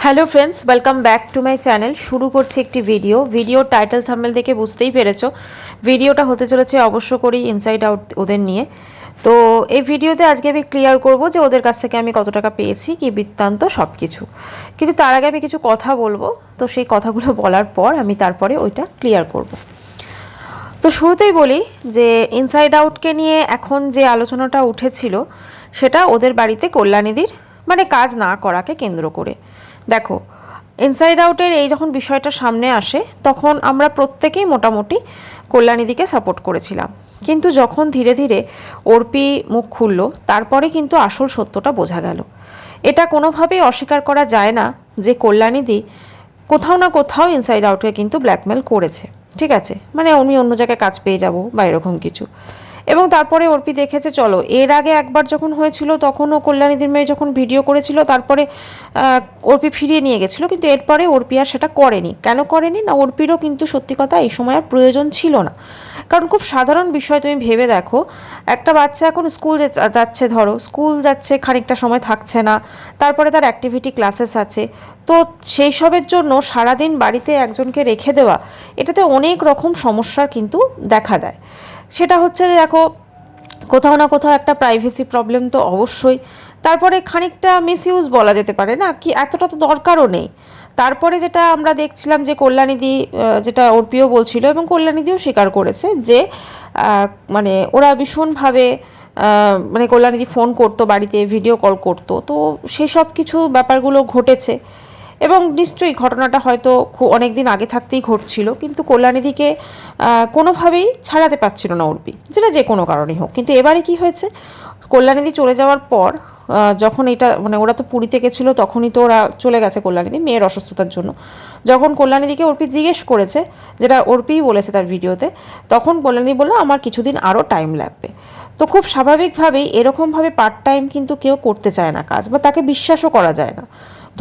Hello friends, welcome back to my channel. শুরু করছি একটি ভিডিও টাইটেল থাম্বনেল দেখে বুঝতেই পেরেছো ভিডিওটা হতে চলেছে অবশ্য করেই ইনসাইড আউট ওদের নিয়ে। তো এই ভিডিওতে আজকে আমি ক্লিয়ার করব যে ওদের কাছ থেকে আমি কত টাকা পেয়েছি, কি বৃত্তান্ত সব কিছু। কিন্তু তার আগে আমি কিছু কথা বলবো, তো সেই কথাগুলো বলার পর আমি তারপরে ওইটা ক্লিয়ার করব। তো শুরুতেই বলি যে ইনসাইড আউটকে নিয়ে এখন যে আলোচনাটা উঠেছিল সেটা ওদের বাড়িতে কল্যাণীদির মানে কাজ না করাকে কেন্দ্র করে। দেখো, ইনসাইড আউটের এই যখন বিষয়টা সামনে আসে তখন আমরা প্রত্যেকেই মোটামুটি কল্যাণীদিকে সাপোর্ট করেছিলাম, কিন্তু যখন ধীরে ধীরে অর্পি মুখ খুলল তারপরে কিন্তু আসল সত্যটা বোঝা গেল। এটা কোনোভাবেই অস্বীকার করা যায় না যে কল্যাণীদি কোথাও না কোথাও ইনসাইড আউটকে কিন্তু ব্ল্যাকমেল করেছে। ঠিক আছে, মানে আমি অন্য জায়গায় কাজ পেয়ে যাব বা এরকম কিছু। এবং তারপরে অর্পি দেখেছে, চলো এর আগে একবার যখন হয়েছিল তখনও কল্যাণীদির মেয়ে যখন ভিডিও করেছিল তারপরে অর্পি ফিরিয়ে নিয়ে গেছিলো, কিন্তু এরপরে অর্পি আর সেটা করেনি। কেন করেনি না, অর্পিরও কিন্তু সত্যি কথা এই সময় আর প্রয়োজন ছিল না। কারণ খুব সাধারণ বিষয়, তুমি ভেবে দেখো, একটা বাচ্চা এখন স্কুল যাচ্ছে, ধরো স্কুল যাচ্ছে, খানিকটা সময় থাকছে না, তারপরে তার অ্যাক্টিভিটি ক্লাসেস আছে, তো সেই সবের জন্য সারাদিন বাড়িতে একজনকে রেখে দেওয়া, এটাতে অনেক রকম সমস্যার কিন্তু দেখা দেয়। সেটা হচ্ছে দেখো, কোথাও না কোথাও একটা প্রাইভেসি প্রবলেম তো অবশ্যই, তারপরে খানিকটা মিসইউজ বলা যেতে পারে না, কি এতটা তো দরকারও নেই। তারপরে যেটা আমরা দেখছিলাম যে কল্যাণীদি, যেটা অর্পিও বলছিল এবং কল্যাণীদিও স্বীকার করেছে যে মানে ওরা ভীষণভাবে মানে কল্যাণীদি ফোন করতো বাড়িতে, ভিডিও কল করতো, তো সেই সব কিছু ব্যাপারগুলো ঘটেছে। এবং নিশ্চয়ই ঘটনাটা হয়তো অনেক দিন আগে থাকতেই ঘটছিল, কিন্তু কল্যাণীদিকে কোনোভাবেই ছাড়াতে পারছিল না অর্পি, যেটা যে কোনো কারণেই হোক। কিন্তু এবারে কি হয়েছে, কল্যাণীদি চলে যাওয়ার পর যখন এটা মানে ওরা তো পুরীতে গেছিলো, তখনই তো ওরা চলে গেছে কল্যাণীদি মেয়ের অসুস্থতার জন্য। যখন কল্যাণীদিকে অর্পি জিজ্ঞেস করেছে, যেটা অর্পিই বলেছে তার ভিডিওতে, তখন কল্যাণীদি বললো আমার কিছুদিন আরও টাইম লাগবে। তো খুব স্বাভাবিকভাবেই এরকমভাবে পার্ট টাইম কিন্তু কেউ করতে চায় না কাজ, বা তাকে বিশ্বাসও করা যায় না।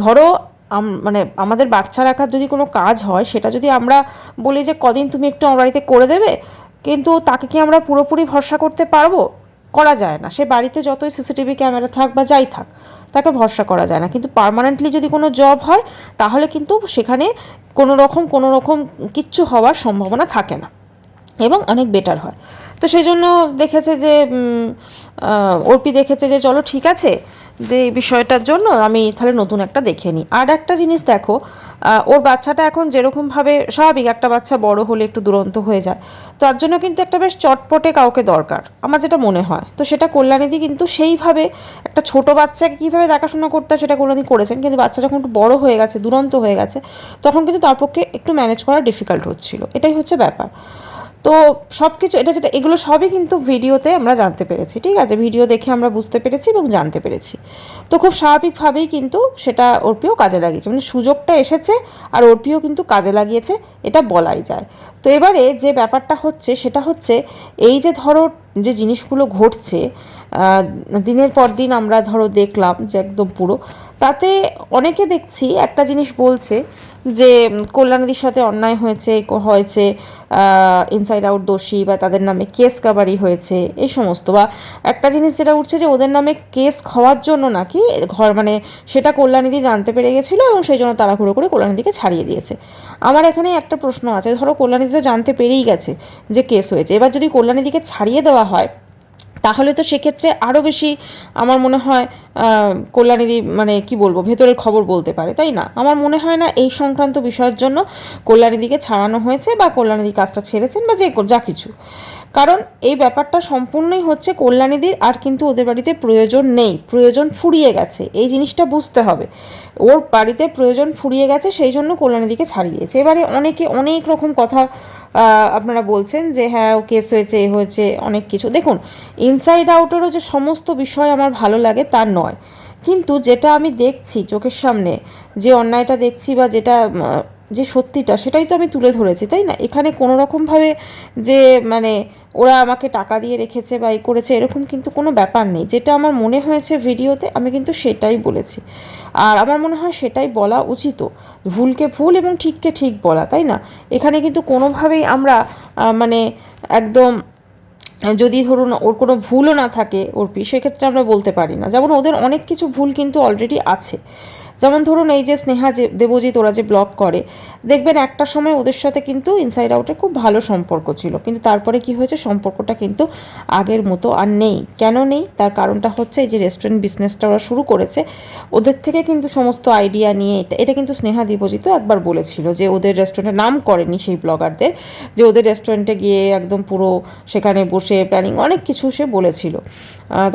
ধরো মানে আমাদের বাচ্চা রাখার যদি কোনো কাজ হয়, সেটা যদি আমরা বলি যে কদিন তুমি একটু আমার বাড়িতে করে দেবে, কিন্তু তাকে কি আমরা পুরোপুরি ভরসা করতে পারবো? করা যায় না। সে বাড়িতে যতই সিসিটিভি ক্যামেরা থাক বা যাই থাক, তাকে ভরসা করা যায় না। কিন্তু পার্মানেন্টলি যদি কোনো জব হয়, তাহলে কিন্তু সেখানে কোনো রকম কিচ্ছু হওয়ার সম্ভাবনা থাকে না এবং অনেক বেটার হয়। তো সেই জন্য দেখেছে যে অর্পি দেখেছে যে চলো ঠিক আছে, যে এই বিষয়টার জন্য আমি তাহলে নতুন একটা দেখে নিই। আর একটা জিনিস দেখো, ওর বাচ্চাটা এখন যেরকমভাবে স্বাভাবিক, একটা বাচ্চা বড় হলে একটু দুরন্ত হয়ে যায়, তার জন্য কিন্তু একটা বেশ চটপটে কাউকে দরকার, আমার যেটা মনে হয়। তো সেটা কল্যাণীদি কিন্তু সেইভাবে একটা ছোট বাচ্চাকে কীভাবে দেখাশোনা করতে হয় সেটা কল্যাণী করেছেন, কিন্তু বাচ্চা যখন একটু বড় হয়ে গেছে, দুরন্ত হয়ে গেছে, তখন কিন্তু তার পক্ষে একটু ম্যানেজ করা ডিফিকাল্ট হচ্ছিল। এটাই হচ্ছে ব্যাপার। তো সব কিছু এগুলো সবই কিন্তু ভিডিওতে আমরা জানতে পেরেছি। ঠিক আছে, ভিডিও দেখে আমরা বুঝতে পেরেছি এবং জানতে পেরেছি। তো খুব স্বাভাবিকভাবেই কিন্তু সেটা অর্পিও কাজে লাগিয়েছে, মানে সুযোগটা এসেছে আর অর্পিও কিন্তু কাজে লাগিয়েছে, এটা বলাই যায়। তো এবারে যে ব্যাপারটা হচ্ছে সেটা হচ্ছে, এই যে ধরো যে জিনিসগুলো ঘটছে দিনের পর দিন, আমরা ধরো দেখলাম যে একদম পুরো, তাতে অনেকে দেখছি একটা জিনিস বলছে যে কল্যাণীদির সাথে অন্যায় হয়েছে, ইনসাইড আউট দোষী, বা তাদের নামে কেস কাবারি হয়েছে, এই সমস্ত। বা একটা জিনিস যেটা উঠছে যে ওদের নামে কেস হওয়ার জন্য নাকি মানে সেটা কল্যাণীদি জানতে পেরে গেছিলো এবং সেই জন্য তাড়াহুড়ো করে কল্যাণীদিকে ছাড়িয়ে দিয়েছে। আমার এখানে একটা প্রশ্ন আছে, ধরো কল্যাণীদি তো জানতে পেরেই গেছে যে কেস হয়েছে, এবার যদি কল্যাণীদিকে ছাড়িয়ে দেওয়া হয়, তাহলে তো সেক্ষেত্রে আরও বেশি আমার মনে হয় কল্যাণীদি মানে কি বলবো, ভেতরের খবর বলতে পারে, তাই না? আমার মনে হয় না এই সংক্রান্ত বিষয়ের জন্য কল্যাণীদিকে ছাড়ানো হয়েছে বা কল্যাণীদি কাজটা ছেড়েছেন বা যা কিছু। কারণ এই ব্যাপারটা সম্পূর্ণই হচ্ছে কল্যাণীদির আর কিন্তু ওদের বাড়িতে প্রয়োজন নেই, প্রয়োজন ফুরিয়ে গেছে, এই জিনিসটা বুঝতে হবে। ওর বাড়িতে প্রয়োজন ফুরিয়ে গেছে, সেই জন্য কল্যাণীদিকে ছাড়িয়ে দিয়েছে। এবারে অনেকে অনেক রকম কথা আপনারা বলছেন যে হ্যাঁ ও কেস হয়েছে, এ হয়েছে, অনেক কিছু। দেখুন, ইনসাইড আউটেরও যে সমস্ত বিষয় আমার ভালো লাগে তা নয়, কিন্তু যেটা আমি দেখছি চোখের সামনে, যে অন্যায়টা দেখছি বা যেটা যে সত্যিটা, সেটাই তো আমি তুলে ধরেছি, তাই না? এখানে কোনো রকমভাবে যে মানে ওরা আমাকে টাকা দিয়ে রেখেছে বা এই করেছে, এরকম কিন্তু কোনো ব্যাপার নেই। যেটা আমার মনে হয়েছে ভিডিওতে, আমি কিন্তু সেটাই বলেছি। আর আমার মনে হয় সেটাই বলা উচিত, ভুলকে ভুল এবং ঠিককে ঠিক বলা, তাই না? এখানে কিন্তু কোনোভাবেই আমরা মানে একদম, যদি ধরুন ওর কোনো ভুলও না থাকে অর্পি, সেক্ষেত্রে আমরা বলতে পারি না। যেমন ওদের অনেক কিছু ভুল কিন্তু অলরেডি আছে, যেমন ধরুন এই যে স্নেহা দেবজিৎ ওরা যে ব্লগ করে, দেখবেন একটা সময় ওদের সাথে কিন্তু ইনসাইড আউটে খুব ভালো সম্পর্ক ছিল, কিন্তু তারপরে কি হয়েছে, সম্পর্কটা কিন্তু আগের মতো আর নেই। কেন নেই, তার কারণটা হচ্ছে এই যে রেস্টুরেন্ট বিজনেসটা ওরা শুরু করেছে, ওদের থেকে কিন্তু সমস্ত আইডিয়া নিয়ে এটা কিন্তু স্নেহা দেবজিৎও একবার বলেছিল যে ওদের রেস্টুরেন্টের নাম করেনি সেই ব্লগারদের, যে ওদের রেস্টুরেন্টে গিয়ে একদম পুরো সেখানে বসে প্ল্যানিং অনেক কিছু সে বলেছিল,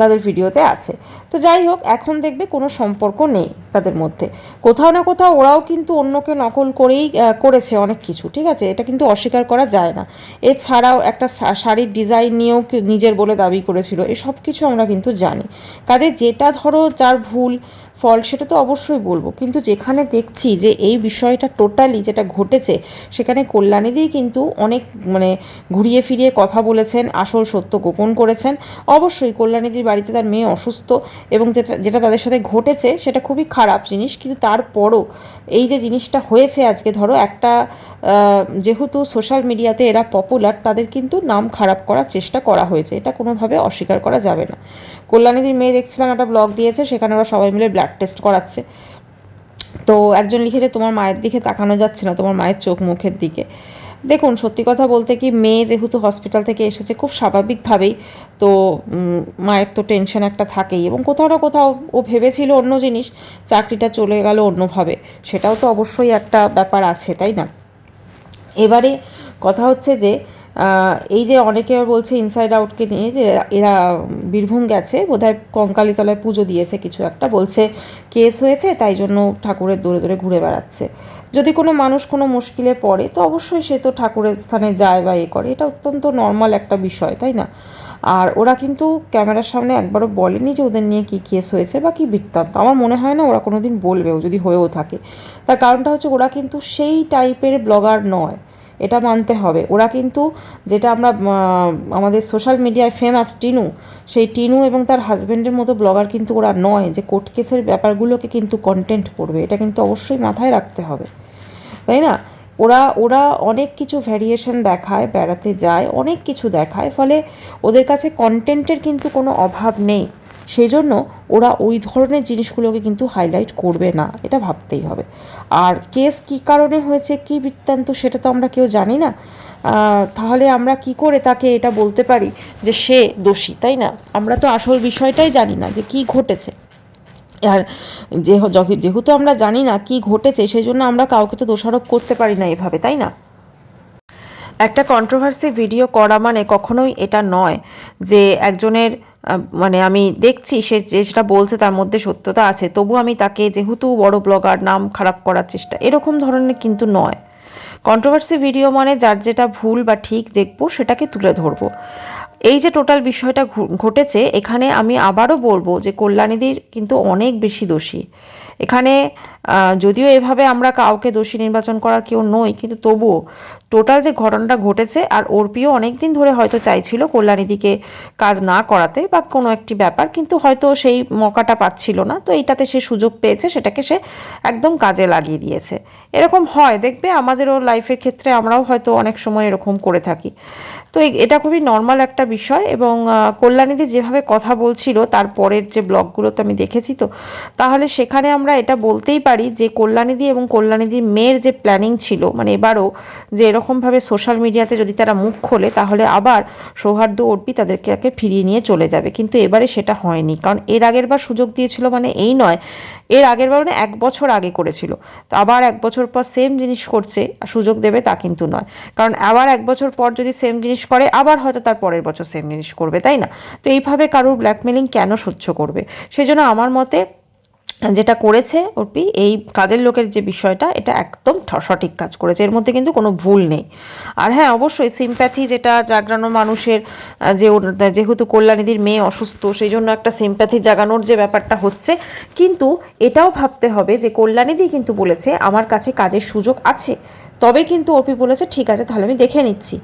তাদের ভিডিওতে আছে। তো যাই হোক, এখন দেখবে কোনো সম্পর্ক নেই তাদের মধ্যে। কোথাও না কোথাও ওরাও কিন্তু অন্যকে নকল করেই করেছে অনেক কিছু, ঠিক আছে, এটা কিন্তু অস্বীকার করা যায় না। এছাড়াও একটা শাড়ির ডিজাইন নিয়েও নিজের বলে দাবি করেছিল, এসব কিছু আমরা কিন্তু জানি। কাজে যেটা ধরো যার ভুল ফল সেটা তো অবশ্যই বলবো, কিন্তু যেখানে দেখছি যে এই বিষয়টা টোটালি যেটা ঘটেছে, সেখানে কল্যাণীদি কিন্তু অনেক মানে ঘুরিয়ে ফিরিয়ে কথা বলেছেন, আসল সত্য গোপন করেছেন। অবশ্যই কল্যাণীদির বাড়িতে তার মেয়ে অসুস্থ এবং যেটা তাদের সাথে ঘটেছে সেটা খুবই খারাপ জিনিস, কিন্তু তারপরও এই যে জিনিসটা হয়েছে আজকে, ধরো একটা যেহেতু সোশ্যাল মিডিয়াতে এরা পপুলার, তাদের কিন্তু নাম খারাপ করার চেষ্টা করা হয়েছে, এটা কোনোভাবে অস্বীকার করা যাবে না। কল্যাণীদির মেয়ে দেখছিলাম একটা ব্লগ দিয়েছে, সেখানে ওরা সবাই মিলে ব্লাড টেস্ট করাচ্ছে। তো একজন লিখেছে তোমার মায়ের দিকে তাকানো যাচ্ছে না, তোমার মায়ের চোখ মুখের দিকে। দেখুন সত্যি কথা বলতে কি, মেয়ে যেহেতু হসপিটাল থেকে এসেছে খুব স্বাভাবিকভাবেই তো মায়ের তো টেনশন একটা থাকেই, এবং কোথাও না কোথাও ও ভেবেছিল অন্য জিনিস, চাকরিটা চলে গেল অন্যভাবে, সেটাও তো অবশ্যই একটা ব্যাপার আছে, তাই না? এবারে কথা হচ্ছে যে এই যে অনেকে বলছে ইনসাইড আউটকে নিয়ে যে এরা বীরভূম গেছে, বোধহয় কঙ্কালীতলায় পুজো দিয়েছে, কিছু একটা বলছে কেস হয়েছে, তাই জন্য ঠাকুরের দৌড়ে দৌড়ে ঘুরে বেড়াচ্ছে। যদি কোনো মানুষ কোনো মুশকিলে পড়ে তো অবশ্যই সে তো ঠাকুরের স্থানে যায় বা করে, এটা অত্যন্ত নর্মাল একটা বিষয়, তাই না? আর ওরা কিন্তু ক্যামেরার সামনে একবারও বলেনি যে ওদের নিয়ে কী কেস হয়েছে বা কী বৃত্তান্ত। আমার মনে হয় না ওরা কোনো দিন বলবেও, যদি হয়েও থাকে। তার কারণটা হচ্ছে ওরা কিন্তু সেই টাইপের ব্লগার নয়, এটা মানতে হবে। ওরা কিন্তু যেটা আমরা আমাদের সোশ্যাল মিডিয়ায় ফেমাস টিনু, সেই টিনু এবং তার হাজব্যান্ডের মতো ব্লগার কিন্তু ওরা নয় যে কোর্ট কেসের ব্যাপারগুলোকে কিন্তু কন্টেন্ট করবে, এটা কিন্তু অবশ্যই মাথায় রাখতে হবে, তাই না? ওরা ওরা অনেক কিছু ভ্যারিয়েশন দেখায়, বেড়াতে যায়, অনেক কিছু দেখায়, ফলে ওদের কাছে কন্টেন্টের কিন্তু কোনো অভাব নেই। সেই জন্য ওরা ওই ধরনের জিনিসগুলোকে কিন্তু হাইলাইট করবে না, এটা ভাবতেই হবে। আর কেস কী কারণে হয়েছে, কী বৃত্তান্ত, সেটা তো আমরা কেউ জানি না। তাহলে আমরা কি করে তাকে এটা বলতে পারি যে সে দোষী, তাই না? আমরা তো আসল বিষয়টাই জানি না যে কী ঘটেছে। আর যেহেতু আমরা জানি না কি ঘটেছে, সেই জন্য আমরা কাউকে তো দোষারোপ করতে পারি না এভাবে, তাই না? একটা কন্ট্রোভার্সি ভিডিও করা মানে কখনোই এটা নয় যে একজনের মানে আমি দেখছি সে যেটা বলছে তার মধ্যে সত্যতা আছে, তবু আমি তাকে যেহেতু বড় ব্লগার নাম খারাপ করার চেষ্টা, এরকম ধরনের কিন্তু নয়। কন্ট্রোভার্সি ভিডিও মানে যার যেটা ভুল বা ঠিক দেখবো সেটাকে তুলে ধরবো। এই যে টোটাল বিষয়টা ঘটেছে, এখানে আমি আবারও বলবো যে কল্যাণীদির কিন্তু অনেক বেশি দোষী এখানে। যদিও এভাবে আমরা কাউকে দোষী নির্বাচন করার কেউ নই, কিন্তু তবুও টোটাল যে ঘটনাটা ঘটেছে, আর অর্পিও অনেক দিন ধরে হয়তো চাইছিল কল্যাণীদিকে কাজ না করাতে বা কোনো একটি ব্যাপার, কিন্তু হয়তো সেই মৌকাটা পাচ্ছিল না, তো এইটাতে সে সুযোগ পেয়েছে, সেটাকে সে একদম কাজে লাগিয়ে দিয়েছে। এরকম হয়, দেখবে আমাদেরও লাইফের ক্ষেত্রে আমরাও হয়তো অনেক সময় এরকম করে থাকি। তো এটা খুবই নর্মাল একটা বিষয়। এবং কল্যাণীদি যেভাবে কথা বলছিল তারপরের যে ব্লগগুলোতে আমি দেখেছি, তো তাহলে সেখানে আমরা এটা বলতেই পারি যে কল্যাণীদি এবং কল্যাণীদির মেয়ের যে প্ল্যানিং ছিল, মানে এবারও যে এরকমভাবে সোশ্যাল মিডিয়াতে যদি তারা মুখ খোলে তাহলে আবার সৌহার্দ্য অর্পি তাদেরকে ফিরিয়ে নিয়ে চলে যাবে, কিন্তু এবারে সেটা হয়নি। কারণ এর আগের বার সুযোগ দিয়েছিল, মানে এই নয় এর আগের বার মানে 1 বছর আগে করেছিল, তো আবার 1 বছর পর সেম জিনিস করছে, সুযোগ দেবে তা কিন্তু নয়। কারণ আবার 1 বছর পর যদি সেম জিনিস করে, আবার হয়তো তার পরের বছর সেম জিনিস করবে, তাই না? তো এইভাবে কারোর ব্ল্যাকমেলিং কেন সহ্য করবে? সেই জন্য আমার মতে যেটা করেছে অর্পি, এই কাজের লোকের যে বিষয়টা, এটা একদম সঠিক কাজ করেছে, এর মধ্যে কিন্তু কোনো ভুল নেই। আর হ্যাঁ, অবশ্যই সিম্প্যাথি যেটা জাগানো মানুষের, যে যেহেতু কল্যাণীদির মেয়ে অসুস্থ, সেই জন্য একটা সিম্প্যাথি জাগানোর যে ব্যাপারটা হচ্ছে, কিন্তু এটাও ভাবতে হবে যে কল্যাণীদি কিন্তু বলেছে আমার কাছে কাজের সুযোগ আছে, তবে কিন্তু অর্পি বলেছে ঠিক আছে তাহলে আমি দেখে নিচ্ছি,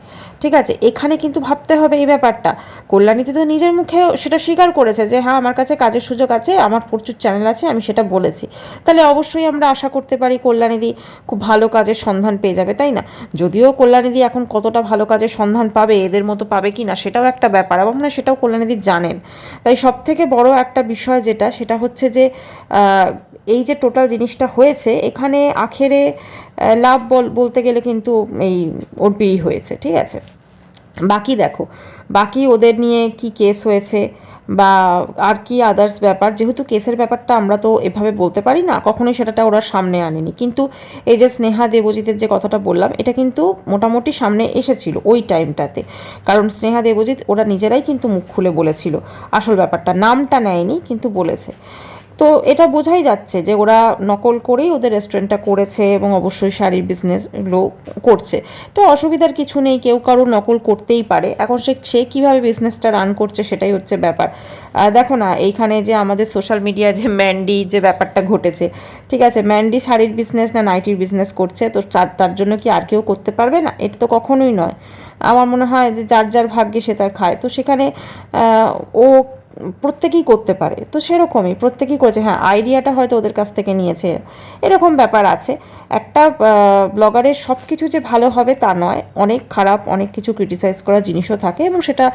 ঠিক আছে। এখানে কিন্তু ভাবতে হবে এই ব্যাপারটা। কল্যাণীদি তো নিজের মুখে সেটা স্বীকার করেছে যে হ্যাঁ আমার কাছে কাজের সুযোগ আছে, আমার প্রচুর চ্যানেল আছে, আমি সেটা বলেছি। তাহলে অবশ্যই আমরা আশা করতে পারি কল্যাণীদি খুব ভালো কাজের সন্ধান পেয়ে যাবে, তাই না? যদিও কল্যাণীদি এখন কতটা ভালো কাজের সন্ধান পাবে, এদের মতো পাবে কি না সেটাও একটা ব্যাপার, এবং না সেটাও কল্যাণীদি জানেন। তাই সব থেকে বড় একটা বিষয় যেটা, সেটা হচ্ছে যে এই যে টোটাল জিনিসটা হয়েছে এখানে আখেরে লাভ বলতে গেলে কিন্তু এই অর্পিরই হয়েছে, ঠিক আছে। বাকি দেখো, বাকি ওদের নিয়ে কি কেস হয়েছে বা আর কি আদার্স ব্যাপার, যেহেতু কেসের ব্যাপারটা আমরা তো এভাবে বলতে পারি না, কখনোই সেটাটা ওরা সামনে আনেনি। কিন্তু এই যে স্নেহা দেবজিতের যে কথাটা বললাম, এটা কিন্তু মোটামুটি সামনে এসেছিল ওই টাইমটাতে, কারণ স্নেহা দেবজিৎ ওরা নিজেরাই কিন্তু মুখ খুলে বলেছিল আসল ব্যাপারটা, নামটা নেয়নি কিন্তু বলেছে। তো এটা বোঝাই যাচ্ছে যে ওরা নকল করেই ওদের রেস্টুরেন্টটা করেছে এবং অবশ্যই শাড়ির বিজনেসগুলো করছে। তো অসুবিধার কিছু নেই, কেউ কারো নকল করতেই পারে। এখন সে কীভাবে বিজনেসটা রান করছে সেটাই হচ্ছে ব্যাপার। দেখো না, এইখানে যে আমাদের সোশ্যাল মিডিয়া যে ম্যান্ডি যে ব্যাপারটা ঘটেছে, ঠিক আছে, ম্যান্ডি শাড়ির বিজনেস না নাইটির বিজনেস করছে, তো তার জন্য কি আর কেউ করতে পারবে না? এটা তো কখনোই নয়। আমার মনে হয় যে যার যার ভাগ্যে সে তার খায়, তো সেখানে ও প্রত্যেকেই করতে পারে, তো সেরকমই প্রত্যেকেই করেছে। হ্যাঁ, আইডিয়াটা হয়তো ওদের কাছ থেকে নিয়েছে, এরকম ব্যাপার আছে। একটা ব্লগারের সব কিছু যে ভালো হবে তা নয়, অনেক খারাপ অনেক কিছু ক্রিটিসাইজ করার জিনিসও থাকে, এবং সেটা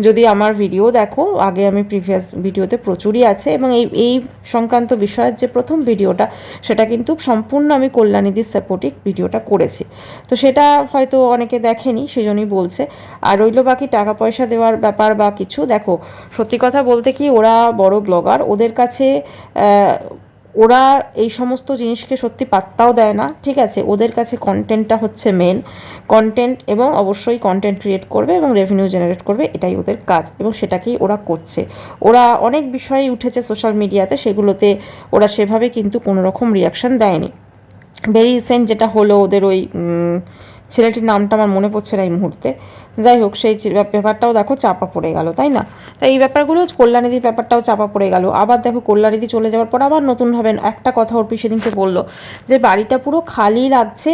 যদি আমার ভিডিও দেখো, আগে আমি প্রিভিয়াস ভিডিওতে প্রচুরই আছে, এবং এই সংক্রান্ত বিষয়ের যে প্রথম ভিডিওটা সেটা কিন্তু সম্পূর্ণ আমি কল্যাণীদির সাপোর্টিং ভিডিওটা করেছি। তো সেটা হয়তো অনেকে দেখেনি, সেজন্যই বলছে। আর রইল বাকি টাকা পয়সা দেওয়ার ব্যাপার বা কিছু, দেখো সত্যি কথা বলতে কি, ওরা বড় ব্লগার, ওদের কাছে ওরা এই সমস্ত জিনিসকে সত্যি পাত্তাও দেয় না, ঠিক আছে। ওদের কাছে কন্টেন্টটা হচ্ছে মেন কন্টেন্ট, এবং অবশ্যই কন্টেন্ট ক্রিয়েট করবে এবং রেভিনিউ জেনারেট করবে, এটাই ওদের কাজ, এবং সেটাকেই ওরা করছে। ওরা অনেক বিষয়ই উঠেছে সোশ্যাল মিডিয়াতে, সেগুলোতে ওরা সেভাবে কিন্তু কোনো রকম রিয়াকশান দেয়নি। ভেরি রিসেন্ট যেটা হলো, ওদের ওই ছেলেটির নামটা আমার মনে পড়ছে না এই মুহূর্তে, যাই হোক, সেই ব্যাপারটাও দেখো চাপা পড়ে গেল, তাই না? তাই এই ব্যাপারগুলো, কল্যাণীদির ব্যাপারটাও চাপা পড়ে গেল। আবার দেখো কল্যাণীদি চলে যাওয়ার পর আবার নতুনভাবে একটা কথা অর্পি সেদিনকে বললো যে বাড়িটা পুরো খালি লাগছে,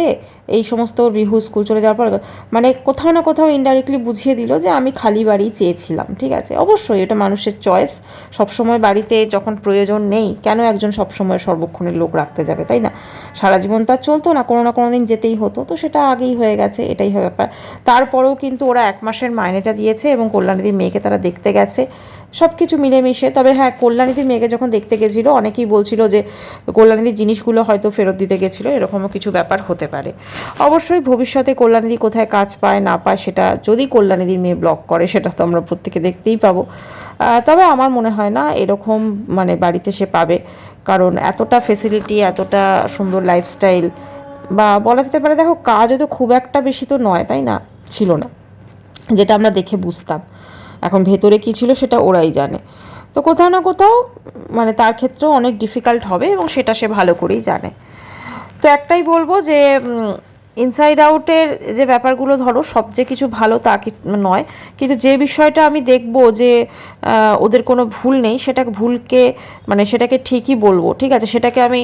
এই সমস্ত রিহু স্কুল চলে যাওয়ার পর, মানে কোথাও না কোথাও ইনডাইরেক্টলি বুঝিয়ে দিল যে আমি খালি বাড়ি চেয়েছিলাম, ঠিক আছে। অবশ্যই এটা মানুষের চয়েস, সবসময় বাড়িতে যখন প্রয়োজন নেই কেন একজন সবসময় সর্বক্ষণের লোক রাখতে যাবে, তাই না? সারা জীবন তো আর চলতো না, কোনো না কোনো দিন যেতেই হতো, তো সেটা আগেই হয়ে গেছে, এটাই ব্যাপার। তারপরেও কিন্তু ওরা 1 মাসের মাইনেটা দিয়েছে এবং কল্যাণীদির মেয়েকে তারা দেখতে গেছে, সব কিছু মিলেমিশে। তবে হ্যাঁ, কল্যাণীদির মেয়েকে যখন দেখতে গেছিলো অনেকেই বলছিল যে কল্যাণীদির জিনিসগুলো হয়তো ফেরত দিতে গেছিলো, এরকমও কিছু ব্যাপার হতে পারে। অবশ্যই ভবিষ্যতে কল্যাণীদি কোথায় কাজ পায় না পায়, সেটা যদি কল্যাণীদির মেয়ে ব্লগ করে সেটা তো আমরা প্রত্যেকে দেখতেই পাবো। তবে আমার মনে হয় না এরকম মানে বাড়িতে সে পাবে, কারণ এতটা ফেসিলিটি, এতটা সুন্দর লাইফস্টাইল, বা বলা যেতে পারে, দেখো কাজও তো খুব একটা বেশি তো নয়, তাই না? ছিল না, যেটা আমরা দেখে বুঝতাম। এখন ভেতরে কী ছিল সেটা ওরাই জানে। তো কোথাও না কোথাও মানে তার ক্ষেত্রেও অনেক ডিফিকাল্ট হবে, এবং সেটা সে ভালো করেই জানে। তো একটাই বলবো যে ইনসাইড আউটের যে ব্যাপারগুলো, ধরো সব যে কিছু ভালো তা কি নয়, কিন্তু যে বিষয়টা আমি দেখব যে ওদের কোনো ভুল নেই, সেটা ভুলকে মানে সেটাকে ঠিকই বলবো, ঠিক আছে, সেটাকে আমি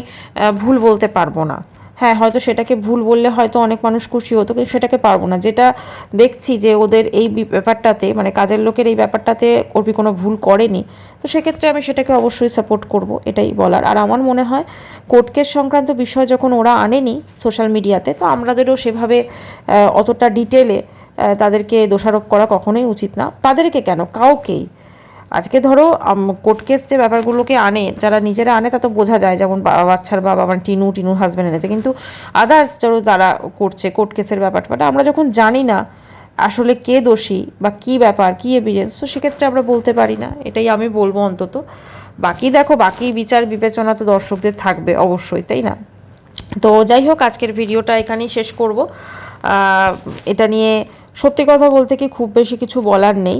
ভুল বলতে পারবো না। হ্যাঁ, হয়তো সেটাকে ভুল বললে হয়তো অনেক মানুষ খুশি হতো, কিন্তু সেটাকে পারবো না। যেটা দেখছি যে ওদের এই ব্যাপারটাতে, মানে কাজের লোকের এই ব্যাপারটাতে অর্পি কোনো ভুল করেনি, তো সেক্ষেত্রে আমি সেটাকে অবশ্যই সাপোর্ট করব, এটাই বলার। আর আমার মনে হয় কোর্ট কেস সংক্রান্ত বিষয় যখন ওরা আনেনি সোশ্যাল মিডিয়াতে, তো আমাদেরও সেভাবে অতটা ডিটেলে তাদেরকে দোষারোপ করা কখনোই উচিত না, তাদেরকে কেন, কাউকেই। আজকে ধরো কোর্ট কেস যে ব্যাপারগুলোকে আনে, যারা নিজেরা আনে তা তো বোঝা যায়, যেমন বাচ্চার বাবা আমার টিনুর হাজব্যান্ড এনেছে, কিন্তু আদার্স যারা তারা করছে কোর্ট কেসের ব্যাপারটা, আমরা যখন জানি না আসলে কে দোষী বা কী ব্যাপার কী এভিডেন্স, তো সেক্ষেত্রে আমরা বলতে পারি না, এটাই আমি বলবো অন্তত। বাকি দেখো, বাকি বিচার বিবেচনা তো দর্শকদের থাকবে অবশ্যই, তাই না? তো যাই হোক, আজকের ভিডিওটা এখানেই শেষ করব। এটা নিয়ে সত্যি কথা বলতে কি খুব বেশি কিছু বলার নেই।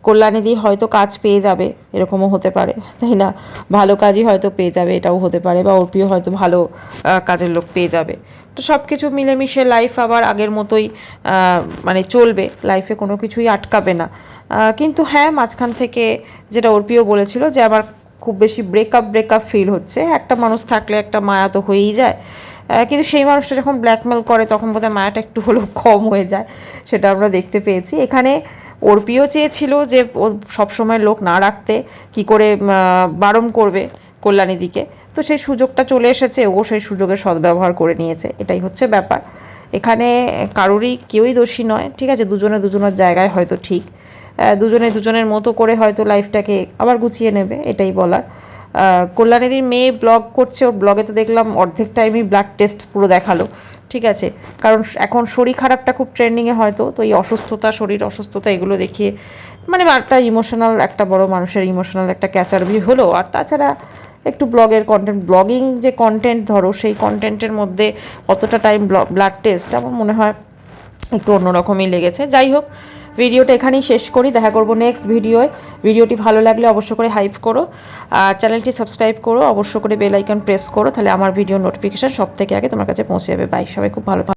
কল্যাণীদি হয়তো কাজ পেয়ে যাবে, এরকমও হতে পারে, তাই না? ভালো কাজই হয়তো পেয়ে যাবে, এটাও হতে পারে, বা অর্পিও হয়তো ভালো কাজের লোক পেয়ে যাবে। তো সব কিছু মিলেমিশে লাইফ আবার আগের মতোই মানে চলবে, লাইফে কোনো কিছুই আটকাবে না। কিন্তু হ্যাঁ, মাঝখান থেকে যেটা অর্পিও বলেছিল যে আমার খুব বেশি ব্রেকআপ ফিল হচ্ছে, একটা মানুষ থাকলে একটা মায়া তো হয়েই যায়, কিন্তু সেই মানুষটা যখন ব্ল্যাকমেল করে তখন বোধহয় মায়াটা একটু হলেও কম হয়ে যায়, সেটা আমরা দেখতে পেয়েছি। এখানে অর্পিও চেয়েছিল যে ও সবসময় লোক না রাখতে, কি করে বারণ করবে কল্যাণীদিকে, তো সেই সুযোগটা চলে এসেছে, ও সেই সুযোগের সদ্ব্যবহার করে নিয়েছে, এটাই হচ্ছে ব্যাপার। এখানে কারোরই কেউই দোষী নয়, ঠিক আছে, দুজনে দুজনের জায়গায় হয়তো ঠিক, দুজনে দুজনের মতো করে হয়তো লাইফটাকে আবার গুছিয়ে নেবে, এটাই বলার। কল্যাণীদির মেয়ে ব্লগ করছে, ওর ব্লগে তো দেখলাম অর্ধেক টাইমই ব্লাড টেস্ট পুরো দেখালো, ঠিক আছে, কারণ এখন শরীর খারাপটা খুব ট্রেন্ডিংয়ে হয়তো, তো এই অসুস্থতা, শরীর অসুস্থতা এগুলো দেখিয়ে মানে একটা ইমোশনাল, একটা বড় মানুষের ইমোশনাল একটা ক্যাচারবি হলো। আর তাছাড়া একটু ব্লগের কন্টেন্ট, ব্লগিং যে কন্টেন্ট ধরো, সেই কন্টেন্টের মধ্যে অতটা টাইম ব্লাড টেস্ট আমার মনে হয় একটু অন্যরকমই লেগেছে। যাই হোক, ভিডিওটা এখানেই শেষ করি, দেখা করবো নেক্সট ভিডিওয়। ভিডিওটি ভালো লাগলে অবশ্য করে হাইপ করো, আর চ্যানেলটি সাবস্ক্রাইব করো, অবশ্য করে বেল আইকন প্রেস করো, তাহলে আমার ভিডিও নোটিফিকেশান সব থেকে আগে তোমার কাছে পৌঁছে যাবে। বাই, সবাই খুব ভালো থাকো।